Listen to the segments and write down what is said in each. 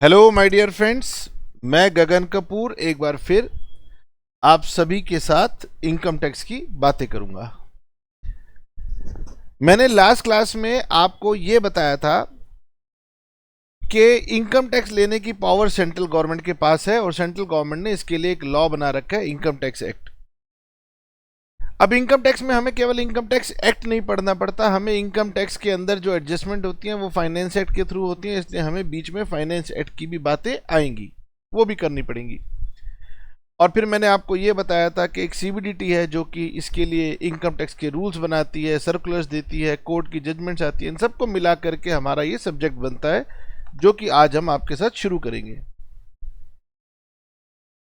Hello my dear friends, मैं गगन कपूर एक बार फिर आप सभी के साथ इनकम टैक्स की बातें करूंगा। मैंने लास्ट क्लास में आपको ये बताया था कि इनकम टैक्स लेने की पावर सेंट्रल गवर्नमेंट के पास है और सेंट्रल गवर्नमेंट ने इसके लिए एक लॉ बना रखा है, इनकम टैक्स एक्ट। अब इनकम टैक्स में हमें केवल इनकम टैक्स एक्ट नहीं पढ़ना पड़ता, हमें इनकम टैक्स के अंदर जो एडजस्टमेंट होती हैं वो फाइनेंस एक्ट के थ्रू होती हैं, इसलिए हमें बीच में फाइनेंस एक्ट की भी बातें आएंगी, वो भी करनी पड़ेंगी। और फिर मैंने आपको ये बताया था कि एक सीबीडीटी है जो कि इसके लिए इनकम टैक्स के रूल्स बनाती है, सर्कुलर्स देती है, कोर्ट की जजमेंट्स आती है, इन सबको मिला करके हमारा ये सब्जेक्ट बनता है जो कि आज हम आपके साथ शुरू करेंगे।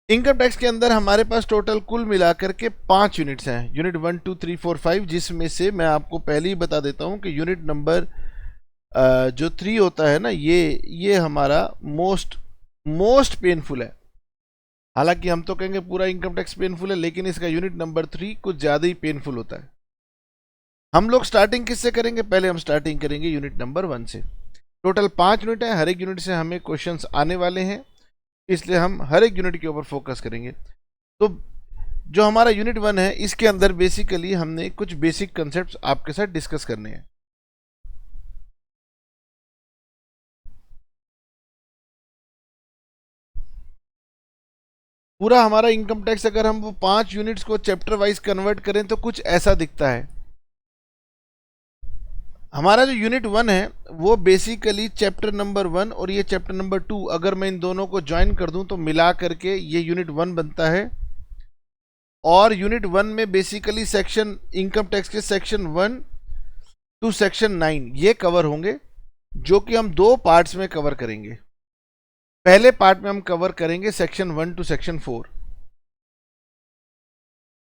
इनकम टैक्स के अंदर हमारे पास टोटल कुल मिलाकर के 5 यूनिट्स हैं, यूनिट 1 2 3 4 5, जिसमें से मैं आपको पहले ही बता देता हूं कि यूनिट नंबर जो 3 होता है ना, ये हमारा मोस्ट पेनफुल है। हालांकि हम तो कहेंगे पूरा इनकम टैक्स पेनफुल है, लेकिन इसका यूनिट नंबर 3 कुछ ज़्यादा ही पेनफुल होता है। हम लोग स्टार्टिंग किससे करेंगे? पहले हम स्टार्टिंग करेंगे यूनिट नंबर 1 से। टोटल 5 यूनिट है, हर एक यूनिट से हमें क्वेश्चंस आने वाले हैं, इसलिए हम हर एक यूनिट के ऊपर फोकस करेंगे। तो जो हमारा यूनिट 1 है, इसके अंदर बेसिकली हमने कुछ बेसिक कंसेप्ट आपके साथ डिस्कस करने हैं। पूरा हमारा इनकम टैक्स अगर हम वो 5 यूनिट्स को चैप्टर वाइज कन्वर्ट करें तो कुछ ऐसा दिखता है। हमारा जो यूनिट 1 है वो बेसिकली चैप्टर नंबर 1 और ये चैप्टर नंबर 2, अगर मैं इन दोनों को ज्वाइन कर दूं तो मिला करके ये यूनिट 1 बनता है। और यूनिट 1 में बेसिकली सेक्शन इनकम टैक्स के सेक्शन 1 टू सेक्शन 9 ये कवर होंगे, जो कि हम 2 पार्ट्स में कवर करेंगे। पहले पार्ट में हम कवर करेंगे सेक्शन 1 टू सेक्शन 4।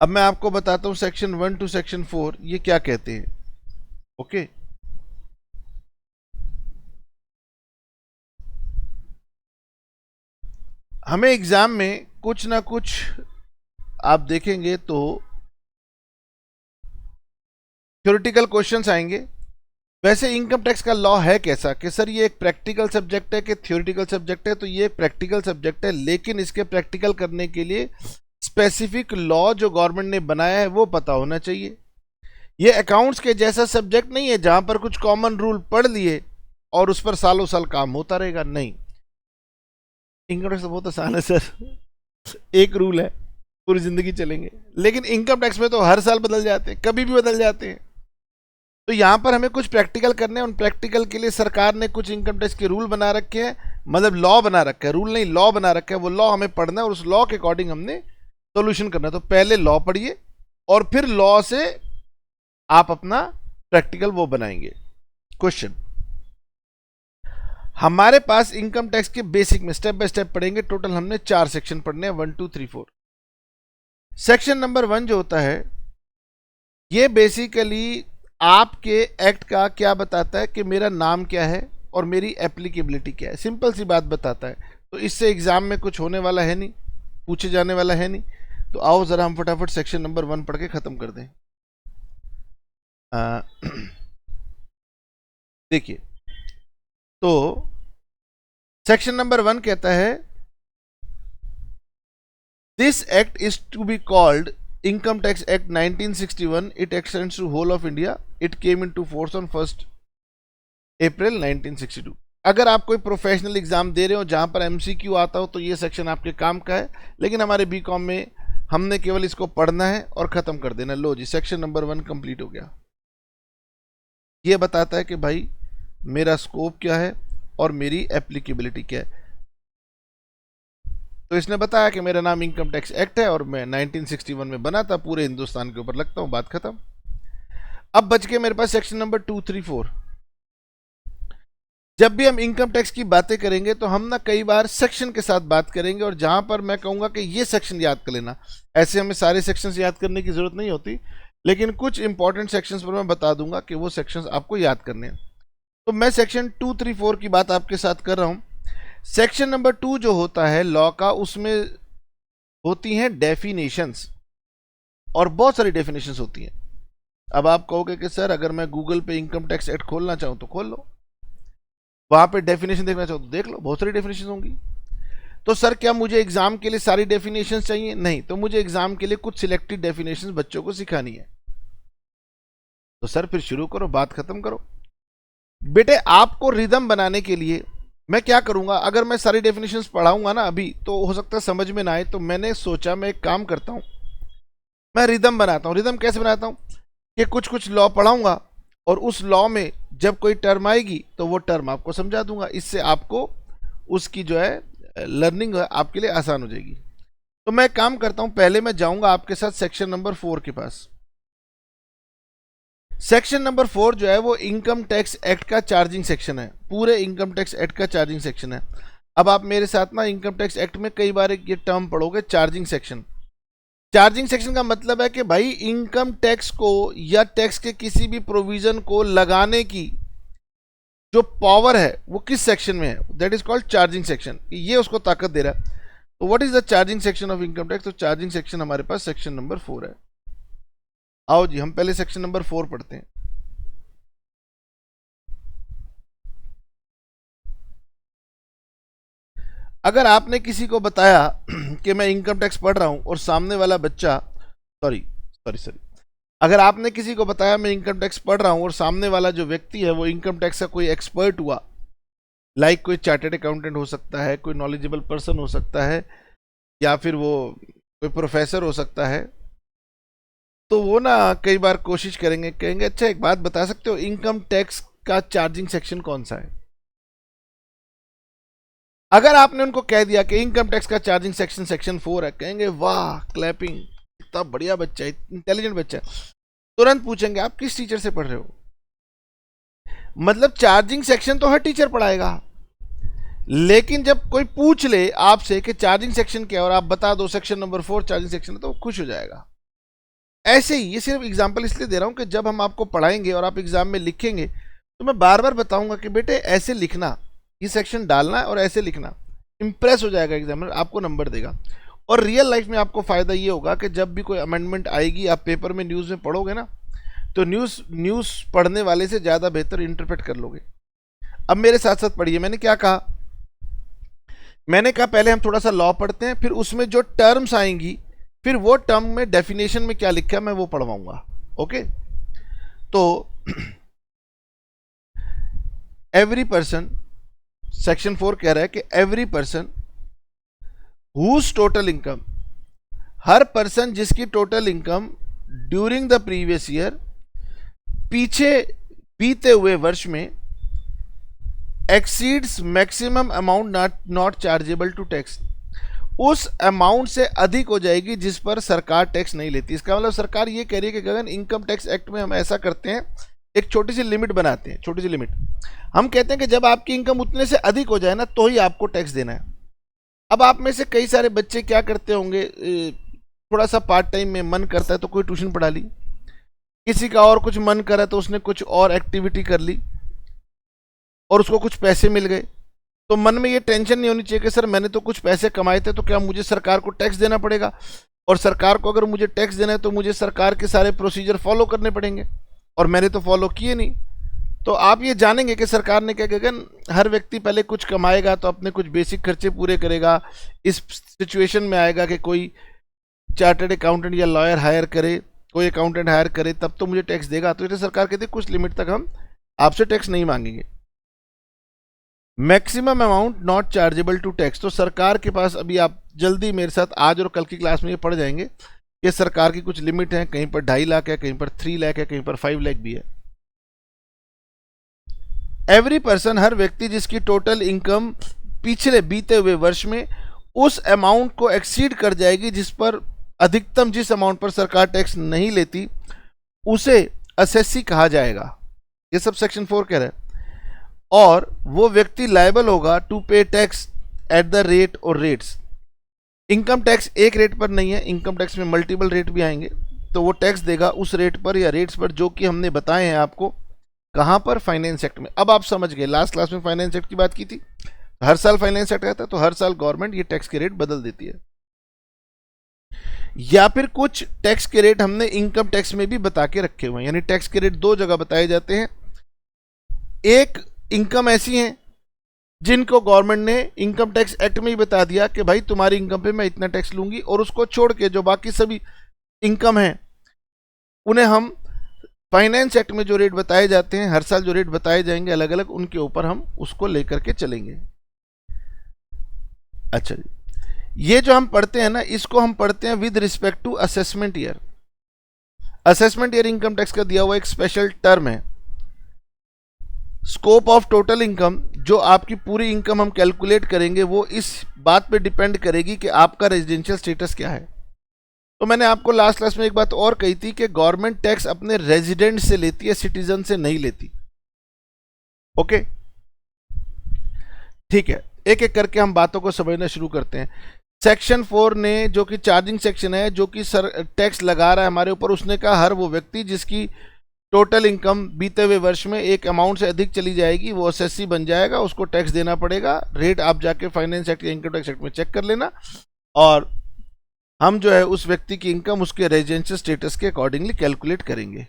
अब मैं आपको बताता हूं सेक्शन 1 टू सेक्शन 4 ये क्या कहते हैं। ओके, हमें एग्जाम में कुछ ना कुछ आप देखेंगे तो थ्योरेटिकल क्वेश्चंस आएंगे। वैसे इनकम टैक्स का लॉ है कैसा कि सर ये एक प्रैक्टिकल सब्जेक्ट है कि थ्योरेटिकल सब्जेक्ट है? तो ये एक प्रैक्टिकल सब्जेक्ट है, लेकिन इसके प्रैक्टिकल करने के लिए स्पेसिफिक लॉ जो गवर्नमेंट ने बनाया है वो पता होना चाहिए। ये अकाउंट्स के जैसा सब्जेक्ट नहीं है जहां पर कुछ कॉमन रूल पढ़ लिए और उस पर सालों साल काम होता रहेगा, नहीं। इनकम टैक्स बहुत आसान है सर, एक रूल है, पूरी जिंदगी चलेंगे। लेकिन इनकम टैक्स में तो हर साल बदल जाते हैं, कभी भी बदल जाते हैं। तो यहां पर हमें कुछ प्रैक्टिकल करने हैं, उन प्रैक्टिकल के लिए सरकार ने कुछ इनकम टैक्स के रूल बना रखे हैं, मतलब लॉ बना रखा है, रूल नहीं लॉ बना रखा है। वो लॉ हमें पढ़ना है और उस लॉ के अकॉर्डिंग हमने सोल्यूशन करना है। तो पहले लॉ पढ़िए और फिर लॉ से आप अपना प्रैक्टिकल वो बनाएंगे। क्वेश्चन हमारे पास इनकम टैक्स के बेसिक में स्टेप बाय स्टेप पढ़ेंगे। टोटल हमने 4 सेक्शन पढ़ने हैं, 1 2 3 4। सेक्शन नंबर 1 जो होता है ये बेसिकली आपके एक्ट का क्या बताता है कि मेरा नाम क्या है और मेरी एप्लीकेबिलिटी क्या है, सिंपल सी बात बताता है। तो इससे एग्जाम में कुछ होने वाला है नहीं, पूछे जाने वाला है नहीं। तो आओ जरा हम फटाफट सेक्शन नंबर 1 पढ़ के खत्म कर दें। देखिए, तो सेक्शन नंबर 1 कहता है this act is to be called income tax act 1961। It extends to whole of India. It came into force on 1 April 1962। अगर आप कोई प्रोफेशनल एग्जाम दे रहे हो जहां पर एमसीक्यू आता हो तो ये सेक्शन आपके काम का है, लेकिन हमारे बीकॉम में हमने केवल इसको पढ़ना है और खत्म कर देना। लो जी, सेक्शन नंबर 1 कंप्लीट हो गया। ये बताता है कि भाई मेरा स्कोप क्या है और मेरी एप्लीकेबिलिटी क्या है। तो इसने बताया कि मेरा नाम इनकम टैक्स एक्ट है और मैं 1961 में बना था, पूरे हिंदुस्तान के ऊपर लगता हूं, बात खत्म। अब बच के मेरे पास सेक्शन नंबर 2 3 4। जब भी हम इनकम टैक्स की बातें करेंगे तो हम ना कई बार सेक्शन के साथ बात करेंगे, और जहां पर मैं कहूंगा कि ये सेक्शन याद कर लेना, ऐसे हमें सारे सेक्शंस याद करने की जरूरत नहीं होती, लेकिन कुछ इंपॉर्टेंट सेक्शंस पर मैं बता दूंगा कि वो सेक्शंस आपको याद करने हैं। तो मैं सेक्शन 2 3 4 की बात आपके साथ कर रहा हूं। सेक्शन नंबर 2 जो होता है लॉ का, उसमें होती हैं डेफिनेशंस, और बहुत सारी डेफिनेशंस होती हैं। अब आप कहोगे कि सर अगर मैं गूगल पे इनकम टैक्स एक्ट खोलना चाहूं तो खोल लो, वहां पे डेफिनेशन देखना चाहो तो देख लो, बहुत सारी डेफिनेशन होंगी। तो सर क्या मुझे एग्जाम के लिए सारी डेफिनेशंस चाहिए? नहीं, तो मुझे एग्जाम के लिए कुछ सिलेक्टेड डेफिनेशंस बच्चों को सिखानी है। तो सर फिर शुरू करो, बात खत्म करो। बेटे आपको रिदम बनाने के लिए मैं क्या करूंगा, अगर मैं सारी डेफिनेशंस पढ़ाऊंगा ना अभी तो हो सकता है समझ में ना आए, तो मैंने सोचा मैं एक काम करता हूं, मैं रिदम बनाता हूं। रिदम कैसे बनाता हूं कि कुछ कुछ लॉ पढ़ाऊंगा और उस लॉ में जब कोई टर्म आएगी तो वो टर्म आपको समझा दूंगा, इससे आपको उसकी जो है लर्निंग आपके लिए आसान हो जाएगी। तो मैं काम करता हूं, पहले मैं जाऊंगा आपके साथ सेक्शन नंबर 4 के पास। सेक्शन नंबर 4 जो है वो इनकम टैक्स एक्ट का चार्जिंग सेक्शन है, पूरे इनकम टैक्स एक्ट का चार्जिंग सेक्शन है। अब आप मेरे साथ ना इनकम टैक्स एक्ट में कई बार ये टर्म पढ़ोगे, चार्जिंग सेक्शन। चार्जिंग सेक्शन का मतलब है कि भाई इनकम टैक्स को या टैक्स के किसी भी प्रोविजन को लगाने की जो पावर है वो किस सेक्शन में है, that is called charging section. ये उसको ताकत दे रहा है। तो what is the charging section of income tax? तो चार्जिंग सेक्शन हमारे पास सेक्शन नंबर 4 है। आओ जी हम पहले सेक्शन नंबर 4 पढ़ते हैं। अगर आपने किसी को बताया कि मैं इनकम टैक्स पढ़ रहा हूं और सामने वाला बच्चा, सॉरी सॉरी सॉरी, अगर आपने किसी को बताया मैं इनकम टैक्स पढ़ रहा हूं और सामने वाला जो व्यक्ति है वो इनकम टैक्स का कोई एक्सपर्ट हुआ, लाइक कोई चार्टर्ड अकाउंटेंट हो सकता है, कोई नॉलेजेबल पर्सन हो सकता है, या फिर वो कोई प्रोफेसर हो सकता है, तो वो ना कई बार कोशिश करेंगे, कहेंगे अच्छा एक बात बता सकते हो इनकम टैक्स का चार्जिंग सेक्शन कौन सा है? अगर आपने उनको कह दिया कि इनकम टैक्स का चार्जिंग सेक्शन सेक्शन 4 है, कहेंगे वाह क्लैपिंग, इतना बढ़िया बच्चा है, इंटेलिजेंट बच्चा है। तुरंत पूछेंगे आप किस टीचर से पढ़ रहे हो? मतलब चार्जिंग सेक्शन तो हर टीचर पढ़ाएगा, लेकिन जब कोई पूछ ले आपसे कि चार्जिंग सेक्शन क्या है और आप बता दो सेक्शन नंबर 4 चार्जिंग सेक्शन है, तो वो खुश हो जाएगा। ऐसे ही, ये सिर्फ एग्जाम्पल इसलिए दे रहा हूं कि जब हम आपको पढ़ाएंगे और आप एग्जाम में लिखेंगे तो मैं बार बार बताऊंगा कि बेटे ऐसे लिखना, ये सेक्शन डालना है और ऐसे लिखना। इंप्रेस हो जाएगा एग्जामिनर, आपको नंबर देगा। और रियल लाइफ में आपको फायदा ये होगा कि जब भी कोई अमेंडमेंट आएगी, आप पेपर में न्यूज़ में पढ़ोगे ना, तो न्यूज़ पढ़ने वाले से ज़्यादा बेहतर इंटरप्रेट कर लोगे। अब मेरे साथ साथ पढ़िए, मैंने क्या कहा, मैंने कहा पहले हम थोड़ा सा लॉ पढ़ते हैं, फिर उसमें जो टर्म्स आएंगी, फिर वो टर्म में डेफिनेशन में क्या लिखा है मैं वो पढ़वाऊंगा। ओके, तो एवरी पर्सन, सेक्शन 4 कह रहा है कि every person whose total income, हर पर्सन जिसकी total income during the previous year, पीछे बीते हुए वर्ष में, exceeds maximum amount not chargeable to tax, उस अमाउंट से अधिक हो जाएगी जिस पर सरकार टैक्स नहीं लेती। इसका मतलब सरकार ये कह रही है कि गगन इनकम टैक्स एक्ट में हम ऐसा करते हैं, एक छोटी सी लिमिट बनाते हैं, छोटी सी लिमिट। हम कहते हैं कि जब आपकी इनकम उतने से अधिक हो जाए ना तो ही आपको टैक्स देना है। अब आप में से कई सारे बच्चे क्या करते होंगे, थोड़ा सा पार्ट टाइम में मन करता है तो कोई ट्यूशन पढ़ा ली, किसी का और कुछ मन करा तो उसने कुछ और एक्टिविटी कर ली और उसको कुछ पैसे मिल गए, तो मन में ये टेंशन नहीं होनी चाहिए कि सर मैंने तो कुछ पैसे कमाए थे तो क्या मुझे सरकार को टैक्स देना पड़ेगा, और सरकार को अगर मुझे टैक्स देना है तो मुझे सरकार के सारे प्रोसीजर फॉलो करने पड़ेंगे और मैंने तो फॉलो किए नहीं। तो आप ये जानेंगे कि सरकार ने क्या गगन, हर व्यक्ति पहले कुछ कमाएगा तो अपने कुछ बेसिक खर्चे पूरे करेगा, इस सिचुएशन में आएगा कि कोई चार्टर्ड अकाउंटेंट या लॉयर हायर करे, कोई अकाउंटेंट हायर करे तब तो मुझे टैक्स देगा। तो इसलिए सरकार कहती है कुछ लिमिट तक हम आपसे टैक्स नहीं मांगेंगे। Maximum amount not chargeable to tax, तो सरकार के पास, अभी आप जल्दी मेरे साथ आज और कल की क्लास में ये पढ़ जाएंगे कि सरकार की कुछ लिमिट है, कहीं पर 2.5 लाख है, कहीं पर 3 लाख है, कहीं पर 5 लाख भी है। एवरी पर्सन, हर व्यक्ति जिसकी टोटल इनकम पिछले बीते हुए वर्ष में उस अमाउंट को एक्सीड कर जाएगी जिस पर अधिकतम, जिस अमाउंट पर सरकार टैक्स नहीं लेती, उसे असेसी कहा जाएगा। ये सब सेक्शन 4 कह रहा है। और वो व्यक्ति लायबल होगा टू पे टैक्स एट द रेट और रेट्स। इनकम टैक्स एक रेट पर नहीं है, इनकम टैक्स में मल्टीपल रेट भी आएंगे, तो वो टैक्स देगा उस रेट पर या रेट्स पर जो कि हमने बताए हैं आपको। कहां पर? फाइनेंस एक्ट में। अब आप समझ गए, लास्ट क्लास में फाइनेंस एक्ट की बात की थी, हर साल फाइनेंस एक्ट आता है तो हर साल गवर्नमेंट ये टैक्स के रेट बदल देती है, या फिर कुछ टैक्स के रेट हमने इनकम टैक्स में भी बता के रखे हुए हैं। यानी टैक्स के रेट दो जगह बताए जाते हैं, एक इनकम ऐसी है जिनको गवर्नमेंट ने इनकम टैक्स एक्ट में ही बता दिया कि भाई तुम्हारी इनकम पे मैं इतना टैक्स लूंगी, और उसको छोड़ के जो बाकी सभी इनकम है उन्हें हम फाइनेंस एक्ट में जो रेट बताए जाते हैं, हर साल जो रेट बताए जाएंगे अलग अलग, उनके ऊपर हम उसको लेकर के चलेंगे। अच्छा जी, ये जो हम पढ़ते हैं ना, इसको हम पढ़ते हैं with respect to assessment year. Assessment year income tax का दिया हुआ एक स्पेशल टर्म है। स्कोप ऑफ टोटल इनकम, जो आपकी पूरी इनकम हम कैलकुलेट करेंगे, वो इस बात पे डिपेंड करेगी कि आपका रेजिडेंशियल स्टेटस क्या है। तो मैंने आपको लास्ट क्लास में एक बात और कही थी कि गवर्नमेंट टैक्स अपने रेजिडेंट से लेती है, सिटीजन से नहीं लेती। ओके, ठीक है, एक एक करके हम बातों को समझना शुरू करते हैं। सेक्शन 4 ने, जो कि चार्जिंग सेक्शन है, जो कि सर टैक्स लगा रहा है हमारे ऊपर, उसने कहा हर वो व्यक्ति जिसकी टोटल इनकम बीते हुए वर्ष में एक अमाउंट से अधिक चली जाएगी वो एसएससी बन जाएगा, उसको टैक्स देना पड़ेगा। रेट आप जाके फाइनेंस एक्ट या इनकम टैक्स एक्ट में चेक कर लेना, और हम जो है उस व्यक्ति की इनकम उसके रेजिडेंशियल स्टेटस के अकॉर्डिंगली कैलकुलेट करेंगे।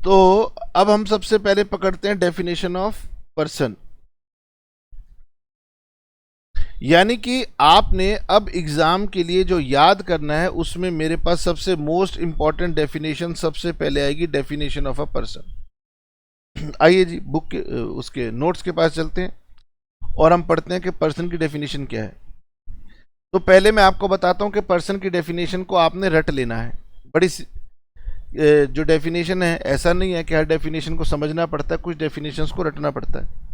तो अब हम सबसे पहले पकड़ते हैं डेफिनेशन ऑफ पर्सन। यानी कि आपने अब एग्जाम के लिए जो याद करना है, उसमें मेरे पास सबसे मोस्ट इंपॉर्टेंट डेफिनेशन सबसे पहले आएगी, डेफिनेशन ऑफ अ पर्सन। आइए जी, बुक के उसके नोट्स के पास चलते हैं और हम पढ़ते हैं कि पर्सन की डेफिनेशन क्या है। तो पहले मैं आपको बताता हूं कि पर्सन की डेफिनेशन को आपने रट लेना है। बड़ी जो डेफिनेशन है, ऐसा नहीं है कि हर डेफिनेशन को समझना पड़ता है, कुछ डेफिनेशंस को रटना पड़ता है।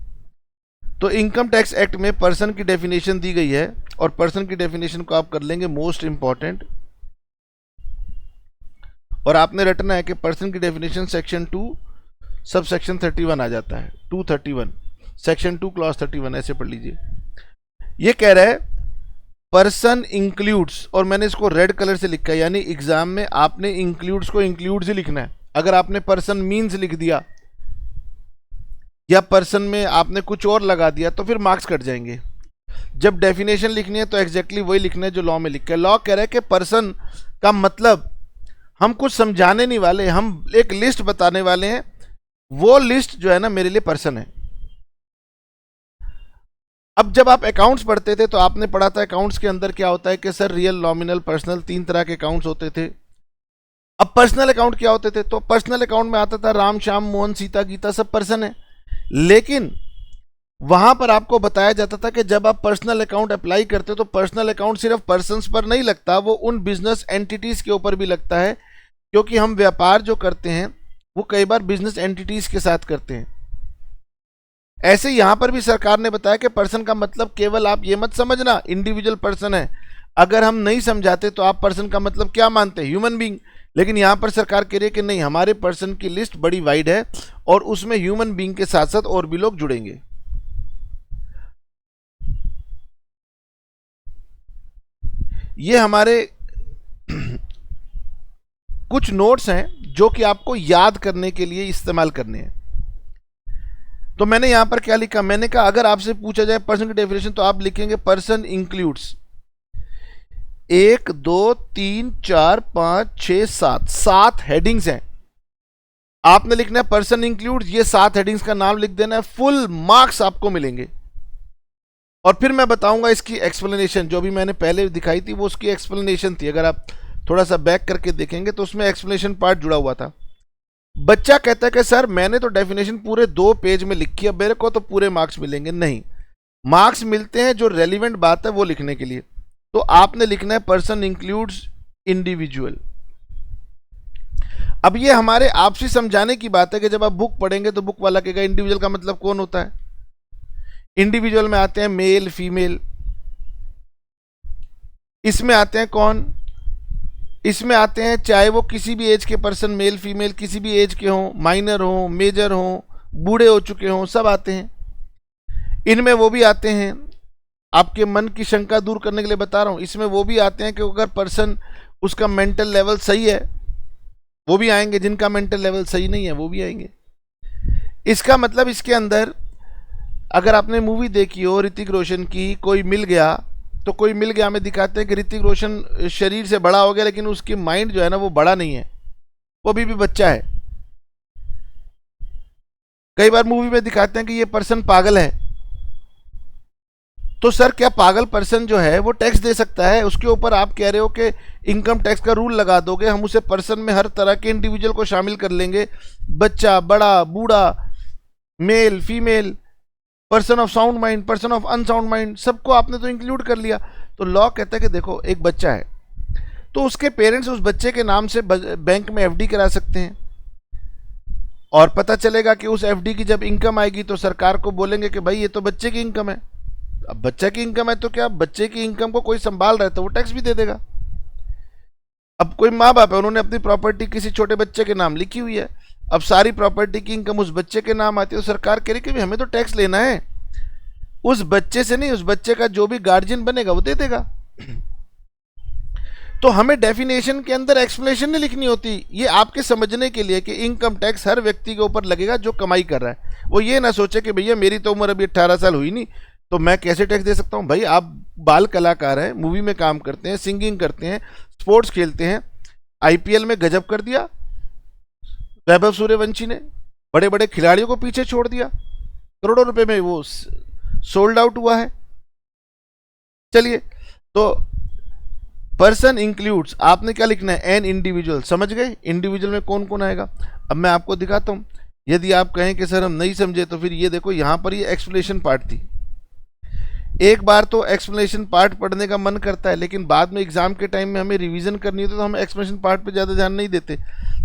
तो इनकम टैक्स एक्ट में पर्सन की डेफिनेशन दी गई है, और पर्सन की डेफिनेशन को आप कर लेंगे मोस्ट इंपॉर्टेंट, और आपने रटना है कि पर्सन की डेफिनेशन सेक्शन 2 सब सेक्शन 31 आ जाता है, 231 सेक्शन 2 क्लॉज 31, ऐसे पढ़ लीजिए। ये कह रहा है पर्सन इंक्लूड्स, और मैंने इसको रेड कलर से लिखा है, यानी एग्जाम में आपने इंक्लूड्स को इंक्लूड्स ही लिखना है। अगर आपने पर्सन मीन्स लिख दिया या पर्सन में आपने कुछ और लगा दिया तो फिर मार्क्स कट जाएंगे। जब डेफिनेशन लिखनी है तो एग्जैक्टली वही लिखना है जो लॉ में लिखा है। लॉ कह रहा है कि पर्सन का मतलब हम कुछ समझाने नहीं वाले, हम एक लिस्ट बताने वाले हैं, वो लिस्ट जो है ना मेरे लिए पर्सन है। अब जब आप अकाउंट्स पढ़ते थे तो आपने पढ़ा था अकाउंट्स के अंदर क्या होता है कि सर रियल, नॉमिनल, पर्सनल, 3 तरह के अकाउंट्स होते थे। अब पर्सनल अकाउंट क्या होते थे? तो पर्सनल अकाउंट में आता था राम, श्याम, मोहन, सीता, गीता, सब पर्सन है। लेकिन वहां पर आपको बताया जाता था कि जब आप पर्सनल अकाउंट अप्लाई करते हो तो पर्सनल अकाउंट सिर्फ पर्सन्स पर नहीं लगता, वो उन बिजनेस एंटिटीज के ऊपर भी लगता है, क्योंकि हम व्यापार जो करते हैं वो कई बार बिजनेस एंटिटीज के साथ करते हैं। ऐसे यहां पर भी सरकार ने बताया कि पर्सन का मतलब केवल आप ये मत समझना इंडिविजुअल पर्सन है। अगर हम नहीं समझाते तो आप पर्सन का मतलब क्या मानते हैं? Human being. लेकिन यहां पर सरकार कह रही है कि नहीं, हमारे पर्सन की लिस्ट बड़ी वाइड है और उसमें ह्यूमन बीइंग के साथ साथ और भी लोग जुड़ेंगे। ये हमारे कुछ नोट्स हैं जो कि आपको याद करने के लिए इस्तेमाल करने हैं। तो मैंने यहां पर क्या लिखा? मैंने कहा अगर आपसे पूछा जाए पर्सन की डेफिनेशन तो आप लिखेंगे पर्सन इंक्लूड्स 1 2 3 4 5 6 7 हेडिंग्स हैं। आपने लिखना है पर्सन इंक्लूड्स, ये 7 हेडिंग्स का नाम लिख देना है, फुल मार्क्स आपको मिलेंगे। और फिर मैं बताऊंगा इसकी एक्सप्लेनेशन, जो भी मैंने पहले दिखाई थी वो उसकी एक्सप्लेनेशन थी। अगर आप थोड़ा सा बैक करके देखेंगे तो उसमें एक्सप्लेनेशन पार्ट जुड़ा हुआ था। बच्चा कहता है कि सर मैंने तो डेफिनेशन पूरे 2 पेज में लिखी है, मेरे को तो पूरे मार्क्स मिलेंगे। नहीं, मार्क्स मिलते हैं जो रेलिवेंट बात है वो लिखने के लिए। तो आपने लिखना है पर्सन इंक्लूड्स इंडिविजुअल। अब ये हमारे आपसी समझाने की बात है कि जब आप बुक पढ़ेंगे तो बुक वाला कहेगा इंडिविजुअल का मतलब कौन होता है। इंडिविजुअल में आते हैं मेल, फीमेल। इसमें आते हैं कौन? इसमें आते हैं चाहे वो किसी भी एज के पर्सन, मेल फीमेल किसी भी एज के हों, माइनर हों, मेजर हों, बूढ़े हो चुके हों, सब आते हैं। इनमें वो भी आते हैं, आपके मन की शंका दूर करने के लिए बता रहा हूं, इसमें वो भी आते हैं कि अगर पर्सन उसका मेंटल लेवल सही है वो भी आएंगे, जिनका मेंटल लेवल सही नहीं है वो भी आएंगे। इसका मतलब इसके अंदर अगर आपने मूवी देखी हो ऋतिक रोशन की कोई मिल गया, तो कोई मिल गया में दिखाते हैं कि ऋतिक रोशन शरीर से बड़ा हो गया लेकिन उसकी माइंड जो है ना वो बड़ा नहीं है, वो अभी भी बच्चा है। कई बार मूवी में दिखाते हैं कि ये पर्सन पागल है, तो सर क्या पागल पर्सन जो है वो टैक्स दे सकता है? उसके ऊपर आप कह रहे हो कि इनकम टैक्स का रूल लगा दोगे, हम उसे पर्सन में हर तरह के इंडिविजुअल को शामिल कर लेंगे, बच्चा, बड़ा, बूढ़ा, male, female, person of sound mind, person of unsound mind, सबको आपने तो इंक्लूड कर लिया। तो लॉ कहता है कि देखो एक बच्चा है तो उसके पेरेंट्स उस बच्चे के नाम से बैंक में एफडी करा सकते हैं, और पता चलेगा कि उस एफडी की जब इनकम आएगी तो सरकार को बोलेंगे कि भाई ये तो बच्चे की इनकम है। अब बच्चे की इनकम है तो क्या बच्चे की इनकम को कोई संभाल रहा है तो वो टैक्स भी दे देगा। अब कोई माँ बाप है, उन्होंने अपनी प्रॉपर्टी किसी छोटे बच्चे के नाम लिखी हुई है, अब सारी प्रॉपर्टी की इनकम उस बच्चे के नाम आती है, तो सरकार कह रही कि हमें तो टैक्स लेना है, उस बच्चे से नहीं, उस बच्चे का जो भी गार्जियन बनेगा वो दे देगा। तो हमें डेफिनेशन के अंदर एक्सप्लेनेशन नहीं लिखनी होती, ये आपके समझने के लिए कि इनकम टैक्स हर व्यक्ति के ऊपर लगेगा जो कमाई कर रहा है। वो ये ना सोचे कि भैया मेरी तो उम्र अभी 18 साल हुई नहीं तो मैं कैसे टैक्स दे सकता हूँ। भाई आप बाल कलाकार हैं, मूवी में काम करते हैं, सिंगिंग करते हैं, स्पोर्ट्स खेलते हैं, आईपीएल में गजब कर दिया वैभव सूर्यवंशी ने, बड़े बड़े खिलाड़ियों को पीछे छोड़ दिया, करोड़ों रुपए में वो सोल्ड आउट हुआ है। चलिए, तो पर्सन इंक्लूड्स, आपने क्या लिखना है, एन इंडिविजुअल, समझ गए इंडिविजुअल में कौन कौन आएगा। अब मैं आपको दिखाता हूं, यदि आप कहें कि सर हम नहीं समझे तो फिर ये देखो यहां पर ये एक्सप्लेनेशन पार्ट थी। एक बार तो एक्सप्लेनेशन पार्ट पढ़ने का मन करता है, लेकिन बाद में एग्जाम के टाइम में हमें रिवीजन करनी होती है तो हम एक्सप्लेनेशन पार्ट पे ज़्यादा ध्यान नहीं देते,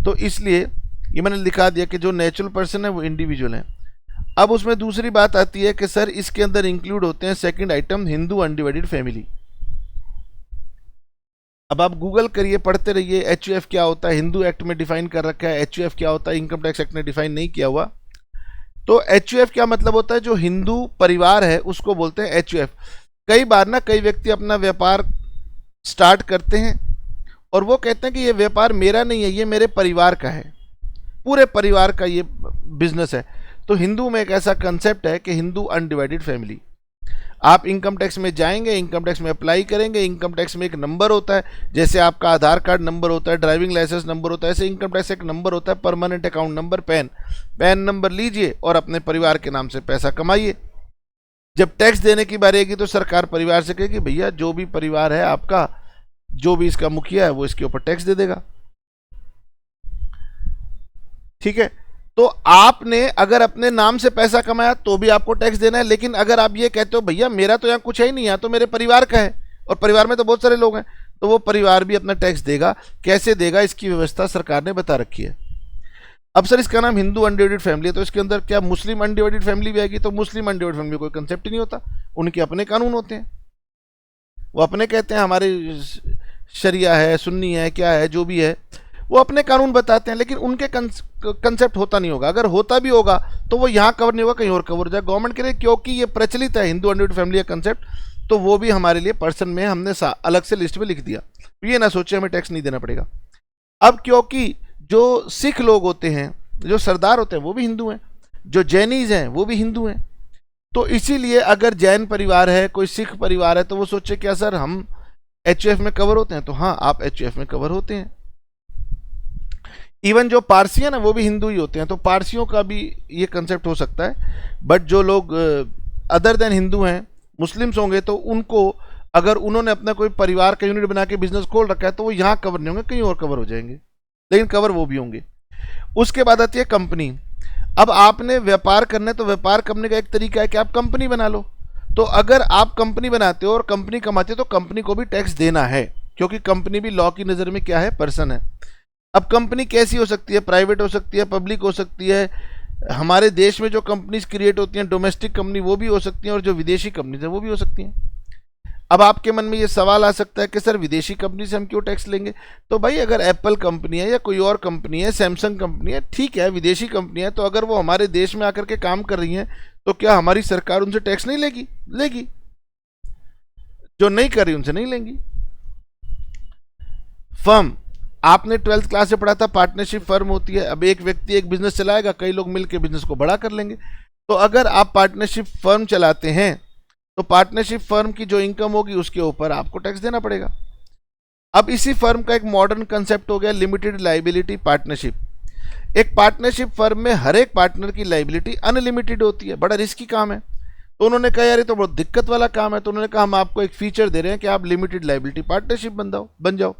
तो इसलिए ये मैंने लिखा दिया कि जो नेचुरल पर्सन है वो इंडिविजुअल है। अब उसमें दूसरी बात आती है कि सर इसके अंदर इंक्लूड होते हैं second item Hindu undivided family. अब आप गूगल करिए, पढ़ते रहिए एचयूएफ क्या होता है, हिंदू एक्ट में डिफाइन कर रखा है, एचयूएफ क्या होता है, इनकम टैक्स एक्ट ने डिफाइन नहीं किया हुआ। तो एचयूएफ क्या मतलब होता है, जो हिंदू परिवार है उसको बोलते हैं एचयूएफ। कई बार ना कई व्यक्ति अपना व्यापार स्टार्ट करते हैं और वो कहते हैं कि ये व्यापार मेरा नहीं है, ये मेरे परिवार का है, पूरे परिवार का ये बिजनेस है। तो हिंदू में एक ऐसा कंसेप्ट है कि हिंदू अनडिवाइडेड फैमिली। आप इनकम टैक्स में जाएंगे, इनकम टैक्स में अप्लाई करेंगे, इनकम टैक्स में एक नंबर होता है, जैसे आपका आधार कार्ड नंबर होता है, ड्राइविंग लाइसेंस नंबर होता है, ऐसे इनकम टैक्स एक नंबर होता है, permanent account number, pan number लीजिए और अपने परिवार के नाम से पैसा कमाइए। जब टैक्स देने की बारी आएगी तो सरकार परिवार से कहेगी भैया जो भी परिवार है आपका, जो भी इसका मुखिया है वो इसके ऊपर टैक्स दे देगा। ठीक है, तो आपने अगर अपने नाम से पैसा कमाया तो भी आपको टैक्स देना है, लेकिन अगर आप ये कहते हो भैया मेरा तो यहाँ कुछ है ही नहीं, यहाँ तो मेरे परिवार का है और परिवार में तो बहुत सारे लोग हैं, तो वो परिवार भी अपना टैक्स देगा। कैसे देगा, इसकी व्यवस्था सरकार ने बता रखी है। अब सर इसका नाम हिंदू अनडिवाइडेड फैमिली है, तो इसके अंदर क्या मुस्लिम अनडिवाइडेड फैमिली भी आएगी? तो मुस्लिम अनडिवाइडेड फैमिली कोई कंसेप्ट ही नहीं होता, उनके अपने कानून होते हैं, वो अपने कहते हैं हमारे शरिया है, सुन्नी है, क्या है, जो भी है वो अपने कानून बताते हैं, लेकिन उनके कंसेप्ट होता नहीं होगा। अगर होता भी होगा तो वो यहाँ कवर नहीं होगा, कहीं और कवर हो जाए गवर्नमेंट के लिए, क्योंकि ये प्रचलित है हिंदू अनडिवाइडेड फैमिली का कंसेप्ट, तो वो भी हमारे लिए पर्सन में हमने अलग से लिस्ट में लिख दिया। ये ना सोचे हमें टैक्स नहीं देना पड़ेगा। अब क्योंकि जो सिख लोग होते हैं, जो सरदार होते हैं वो भी हिंदू हैं, जो जैनीज हैं वो भी हिंदू हैं, तो इसीलिए अगर जैन परिवार है, कोई सिख परिवार है, तो वो सोचे क्या सर हम एचयूएफ में कवर होते हैं? तो हाँ, आप एचयूएफ में कवर होते हैं। इवन जो पारसी है ना वो भी हिंदू ही होते हैं, तो पारसियों का भी ये कंसेप्ट हो सकता है। बट जो लोग अदर देन हिंदू हैं, मुस्लिम्स होंगे, तो उनको अगर उन्होंने अपना कोई परिवार का यूनिट बना के बिजनेस खोल रखा है तो वो यहाँ कवर नहीं होंगे, कहीं और कवर हो जाएंगे, लेकिन कवर वो भी होंगे। उसके बाद आती है कंपनी। अब आपने व्यापार करना है तो व्यापार करने का एक तरीका है कि आप कंपनी बना लो। तो अगर आप कंपनी बनाते हो और कंपनी कमाते हो तो कंपनी को भी टैक्स देना है, क्योंकि कंपनी भी लॉ की नज़र में क्या है, पर्सन है। अब कंपनी कैसी हो सकती है, प्राइवेट हो सकती है, पब्लिक हो सकती है। हमारे देश में जो कंपनीज क्रिएट होती हैं डोमेस्टिक कंपनी वो भी हो सकती हैं, और जो विदेशी कंपनीज हैं वो भी हो सकती हैं। अब आपके मन में ये सवाल आ सकता है कि सर विदेशी कंपनी से हम क्यों टैक्स लेंगे? तो भाई अगर एप्पल कंपनी है या कोई और कंपनी है, सैमसंग कंपनी है, ठीक है विदेशी कंपनी है, तो अगर वो हमारे देश में आकर के काम कर रही हैं तो क्या हमारी सरकार उनसे टैक्स नहीं लेगी? लेगी। जो नहीं कर रही उनसे नहीं लेंगी। फर्म, आपने 12th क्लास से पढ़ा था, पार्टनरशिप फर्म होती है। अब एक व्यक्ति एक बिजनेस चलाएगा, कई लोग मिलकर बिजनेस को बड़ा कर लेंगे। तो अगर आप पार्टनरशिप फर्म चलाते हैं तो पार्टनरशिप फर्म की जो इनकम होगी उसके ऊपर आपको टैक्स देना पड़ेगा। अब इसी फर्म का एक मॉडर्न कंसेप्ट हो गया लिमिटेड लाइबिलिटी पार्टनरशिप। एक पार्टनरशिप फर्म में हर एक पार्टनर की लाइबिलिटी अनलिमिटेड होती है, बड़ा रिस्की काम है। तो उन्होंने कहा यार ये तो बहुत दिक्कत वाला काम है, तो उन्होंने कहा हम आपको एक फीचर दे रहे हैं कि आप लिमिटेड लाइबिलिटी पार्टनरशिप बन जाओ।